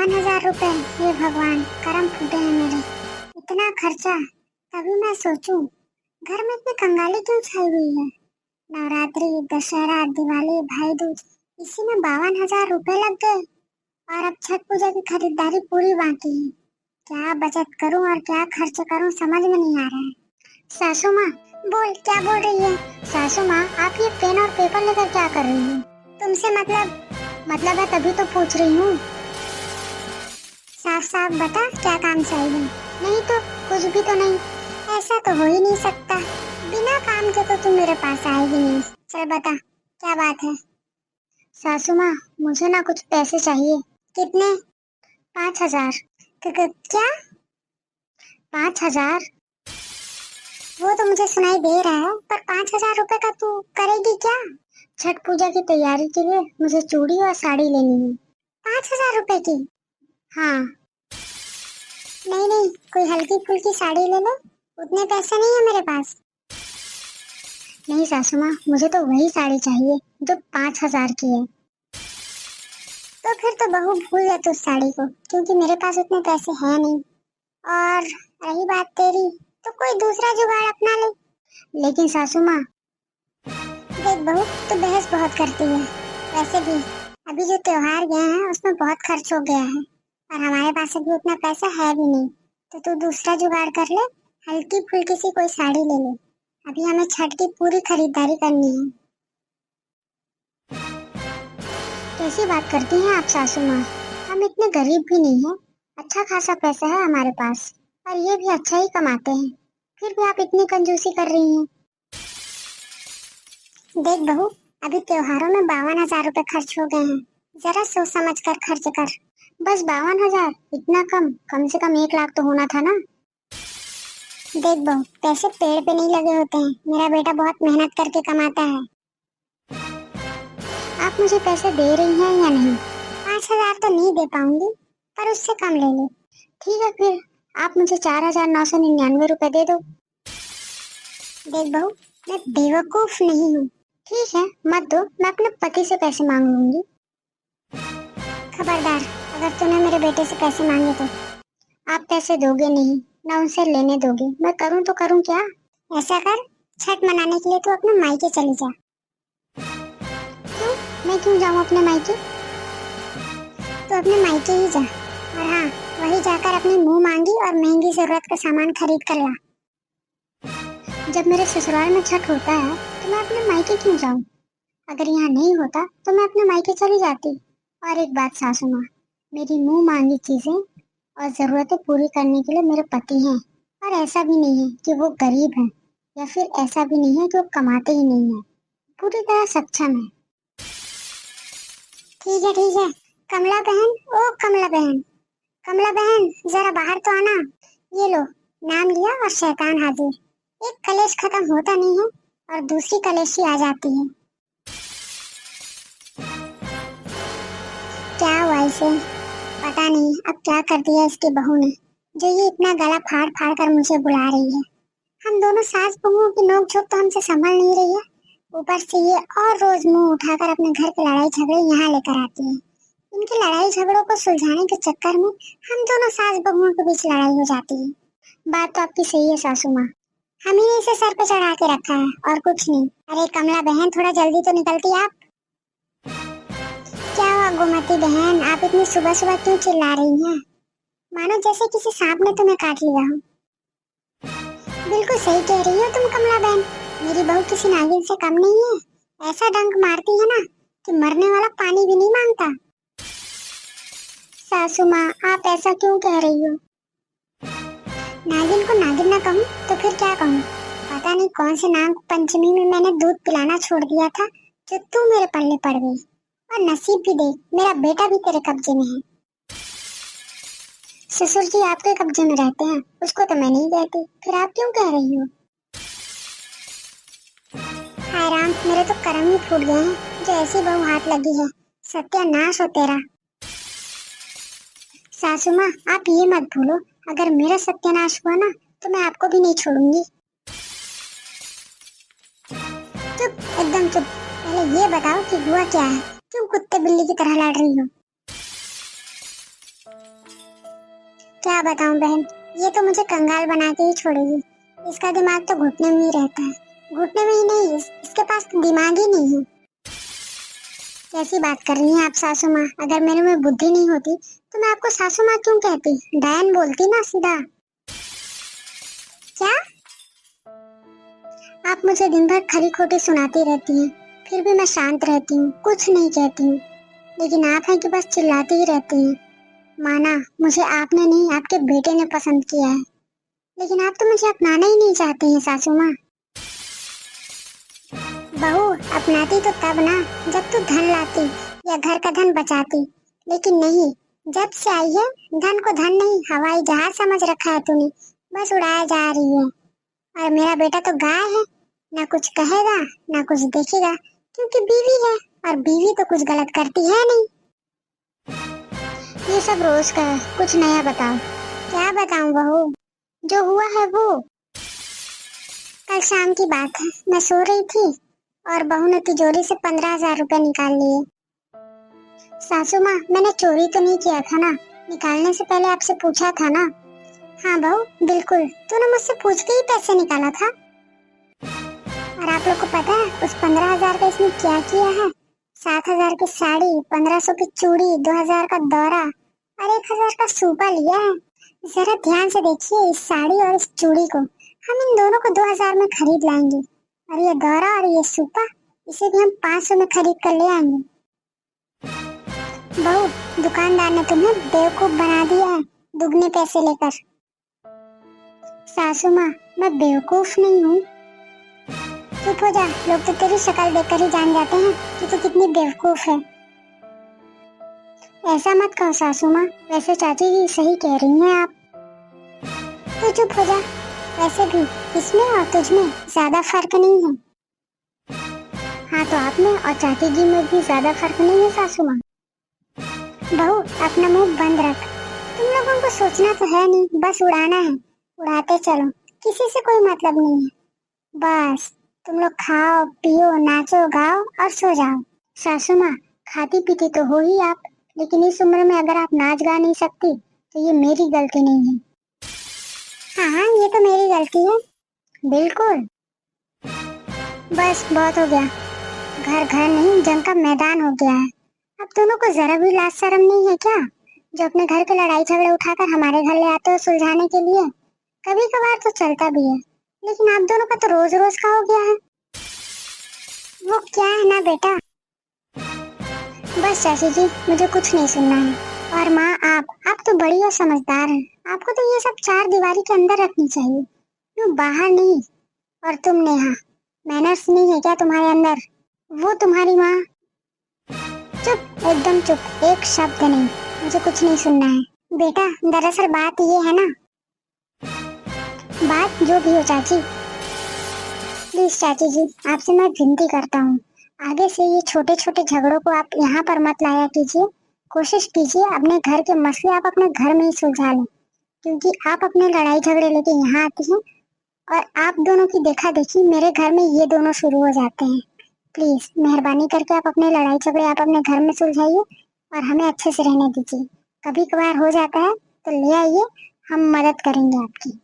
52,000 रुपए। हे भगवान, करम फूटे हैं मेरे। इतना खर्चा। तभी मैं सोचूं, घर में इतनी कंगाली क्यों छाई हुई है। नवरात्रि, दशहरा, दिवाली, भाई दूज, इसी में 52,000 रुपए लग गए। और अब छठ पूजा की खरीदारी पूरी बाकी है। क्या बचत करूं और क्या खर्च करूं, समझ में नहीं आ रहा है। सासू माँ, बोल, क्या बोल रही है। सासू माँ, आप ये पेन और पेपर लेकर क्या कर रही हो। तुमसे मतलब है, तभी तो पूछ रही हूँ। साफ साफ बता, क्या काम चाहिए। नहीं तो कुछ भी तो नहीं। ऐसा तो हो ही नहीं सकता, बिना काम के तो तुम मेरे पास आएगी नहीं। चल बता, क्या बात है। सासू माँ, मुझे ना कुछ पैसे चाहिए। कितने। 5,000। क्या। 5,000? वो तो मुझे सुनाई दे रहा है, पर 5,000 रुपए का तू करेगी क्या। छठ पूजा की तैयारी के लिए मुझे चूड़ी और साड़ी लेनी है। 5,000 रुपए की। हाँ। नहीं नहीं, कोई हल्की फुल्की साड़ी ले लो, उतने पैसे नहीं है मेरे पास। नहीं सासू माँ, मुझे तो वही साड़ी चाहिए जो 5,000 की है। तो फिर तो बहू भूल जा उस साड़ी को, क्योंकि मेरे पास उतने पैसे हैं नहीं। और रही बात तेरी, तो कोई दूसरा जुगाड़ अपना ले। लेकिन सासू माँ। देख बहू, तू बहस बहुत करती है। वैसे भी अभी जो त्योहार गए हैं उसमें बहुत खर्च हो गया है, और हमारे पास अभी उतना पैसा है भी नहीं। तो तू दूसरा जुगाड़ कर ले, हल्की फुल्की सी कोई साड़ी ले ले। अभी हमें छठ की पूरी खरीदारी करनी है। कैसी बात करती हैं आप सासू माँ, हम इतने गरीब भी नहीं हैं। अच्छा खासा पैसा है हमारे पास, और ये भी अच्छा ही कमाते हैं। फिर भी आप इतनी कंजूसी कर रही हैं। देख बहू, अभी त्योहारों में 52,000 रुपए खर्च हो गए हैं। जरा सोच समझ कर खर्च कर। बस 52,000? इतना कम? कम से कम 1 लाख तो होना था ना। देख बहू, पैसे पेड़ पे नहीं लगे होते हैं। मेरा बेटा बहुत मेहनत करके कमाता है। आप मुझे पैसे दे रही हैं या नहीं। 5,000 तो नहीं दे पाऊंगी, पर उससे कम ले लो। ठीक है, फिर आप मुझे 4,999 रुपए दे दो। देख बहू, मैं बेवकूफ नहीं हूँ। ठीक है, मत दो, मैं अपने पति से पैसे मांग लूंगी। खबरदार, अगर तूने मेरे बेटे से पैसे मांगे तो। आप पैसे दोगे नहीं, ना उनसे लेने दोगे, मैं करूँ तो करूँ क्या। ऐसा कर, छठ मनाने के लिए तू अपने मायके चली जा। क्यों, मैं क्यों जाऊँ अपने मायके। तो अपने मायके ही जा, और हाँ, वही जाकर अपनी मुंह मांगी और महंगी जरूरत का सामान खरीद कर ला। जब मेरे ससुराल में छठ होता है तो मैं अपने मायके क्यों जाऊँ। अगर यहाँ नहीं होता तो मैं अपने मायके चली जाती। और एक बात सासू माँ, मेरी मुंह मांगी चीजें और जरूरतें पूरी करने के लिए मेरे पति हैं। और ऐसा भी नहीं है कि वो गरीब है, या फिर ऐसा भी नहीं है कि वो कमाते ही नहीं है। पूरी तरह सक्षम है। ठीक है ठीक है, कमला बहन, ओ कमला बहन, कमला बहन जरा बाहर तो आना। ये लो, नाम लिया और शैतान हाजिर। एक कलेश खत्म होता नहीं है और दूसरी कलेशी आ जाती है। क्या हुआ इसे, पता नहीं अब क्या कर दिया इसकी बहू ने, जो ये इतना गला फाड़ फाड़ कर मुझे बुला रही है। हम दोनों सास बहुओं की नोक-झोंक तो हमसे संभल नहीं रही है, ऊपर से ये और रोज मुंह उठाकर अपने घर के लड़ाई झगड़े यहाँ लेकर आती है। इनके लड़ाई झगड़ों को सुलझाने के चक्कर में हम दोनों सास बहुओं के बीच लड़ाई हो जाती है। बात तो आपकी सही है सासू माँ, हम ही ने इसे सर पे चढ़ा के रखा है और कुछ नहीं। अरे कमला बहन, थोड़ा जल्दी तो निकलती आप। क्या हुआ गोमती बहन, आप इतनी सुबह सुबह क्यों चिल्ला रही हैं। मानो जैसे किसी सांप ने तुम्हें काट लिया हो। बिल्कुल सही कह रही हो तुम कमला बहन, मेरी बहू किसी नागिन से कम नहीं है। ऐसा डंक मारती है ना कि मरने वाला पानी भी नहीं मांगता। सासू माँ, आप ऐसा क्यों कह रही हो। नागिन को नागिन ना कहूँ तो फिर क्या कहूँ। पता नहीं कौन से नाग पंचमी में मैंने दूध पिलाना छोड़ दिया था, जो तू मेरे पल्ले पड़ गई। और नसीब भी देख, मेरा बेटा भी तेरे कब्जे में है। ससुर जी आपके कब्जे में रहते हैं, उसको तो मैं नहीं कहती, फिर आप क्यों कह रही हो। हाय राम, मेरे तो कर्म ही फूट गए हैं, जो ऐसी बहू हाथ लगी है। सत्यानाश हो तेरा। सासू माँ, आप ये मत भूलो, अगर मेरा सत्यानाश हुआ ना तो मैं आपको भी नहीं छोड़ूंगी। चुप, एकदम चुप। पहले ये बताओ कि हुआ क्या है, क्यों कुत्ते बिल्ली की तरह लड़ रही हो। क्या बताऊं बहन, ये तो मुझे कंगाल बना के ही छोड़ेगी। इसका दिमाग तो घुटने में ही रहता है। घुटने में ही नहीं, इसके पास तो दिमाग ही नहीं है। कैसी बात कर रही हैं आप सासू माँ? अगर मेरे में बुद्धि नहीं होती तो मैं आपको सासू माँ क्यों कहती? डायन बोलती ना सीधा। क्या? आप मुझे दिन भर खरी खोटी सुनाती रहती हैं, फिर भी मैं शांत रहती हूँ, कुछ नहीं कहती हूँ। लेकिन आप हैं कि बस चिल्लाती ही रहती हैं। माना मुझे आपने नहीं, आपके बेटे ने पसंद किया है, लेकिन आप तो मुझे अपनाना ही नहीं चाहती हैं सासू माँ। बहू अपनाती तो तब ना जब तू धन लाती या घर का धन बचाती, लेकिन नहीं। जब से आई है धन को धन नहीं हवाई जहाज समझ रखा है तूने, बस उड़ाया जा रही है। और मेरा बेटा तो गाय है, ना कुछ कहेगा ना कुछ देखेगा, क्योंकि बीवी है और बीवी तो कुछ गलत करती है नहीं। ये सब रोज का है, कुछ नया बताओ। क्या बताऊं बहू, जो हुआ है वो। कल शाम की बात है, मैं सो रही थी और बहू ने तिजोरी से 15,000 रुपए निकाल लिए। सासू माँ, मैंने चोरी तो नहीं किया था ना? निकालने से पहले आपसे पूछा था ना? हाँ बहू बिल्कुल, तूने मुझसे पूछ के ही पैसे निकाला था। और आप लोग को पता है उस 15,000 का इसने क्या किया है? 7,000 की साड़ी, 1,500 की चूड़ी, 2,000 का दौरा और 1,000 का सूपा लिया है। जरा ध्यान से देखिए इस साड़ी और इस चूड़ी को। हम इन दोनों को 2,000 में खरीद लाएंगे और ये दौरा और ये सूपा, इसे भी हम 500 में खरीद कर ले आएंगे। बहू, दुकानदार ने तुम्हें बेवकूफ बना दिया है दुगने पैसे लेकर। सासू माँ, मैं बेवकूफ नहीं हूँ। चुप हो जा, लोग तो तेरी शक्ल देखकर ही जान जाते हैं कि तू कितनी बेवकूफ है। ऐसा मत कहो सासू माँ, वैसे चाची जी सही कह रही हैं आप। तो चुप हो जा। वैसे भी इसमें और तुझमें ज्यादा फर्क नहीं है। हाँ तो आप में और चाची जी में भी ज्यादा फर्क नहीं है सासू माँ। बहू अपना मुंह बंद रख। तुम लोगों को सोचना तो है नहीं, बस उड़ाना है। उड़ाते चलो, किसी से कोई मतलब नहीं है। बस तुम लोग खाओ पियो नाचो गाओ और सो जाओ। सासू माँ, खाती पीती तो हो ही आप, लेकिन इस उम्र में अगर आप नाच गा नहीं सकती तो ये मेरी गलती नहीं है। हाँ हाँ, ये तो मेरी गलती है, बिल्कुल। बस बहुत हो गया, घर घर नहीं जंग का मैदान हो गया है। अब दोनों को जरा भी लाज शर्म नहीं है क्या, जो अपने घर के लड़ाई झगड़े उठाकर हमारे घर ले आते हो सुलझाने के लिए? कभी कभार तो चलता भी है, लेकिन आप दोनों का तो रोज रोज का हो गया है। वो क्या है ना बेटा। बस चाची जी, मुझे कुछ नहीं सुनना है। और माँ आप तो बड़ी और समझदार हैं, आपको तो ये सब चार दीवारी के अंदर रखनी चाहिए, यूँ बाहर नहीं। और तुम नेहा, मैनर्स नहीं है क्या तुम्हारे अंदर? वो तुम्हारी माँ। चुप, एकदम चुप, एक शब्द नहीं, मुझे कुछ नहीं सुनना है। बेटा दरअसल बात ये है ना। बात जो भी हो चाची। प्लीज चाची जी, आपसे मैं विनती करता हूँ, आगे से ये छोटे छोटे झगड़ों को आप यहाँ पर मत लाया कीजिए। कोशिश कीजिए अपने घर के मसले आप अपने घर में ही सुलझा लें, क्योंकि आप अपने लड़ाई झगड़े लेके यहाँ आती हैं और आप दोनों की देखा देखी मेरे घर में ये दोनों शुरू हो जाते हैं। प्लीज मेहरबानी करके आप अपने लड़ाई झगड़े आप अपने घर में सुलझाइए और हमें अच्छे से रहने दीजिए। कभी कभार हो जाता है तो ले आइए, हम मदद करेंगे आपकी।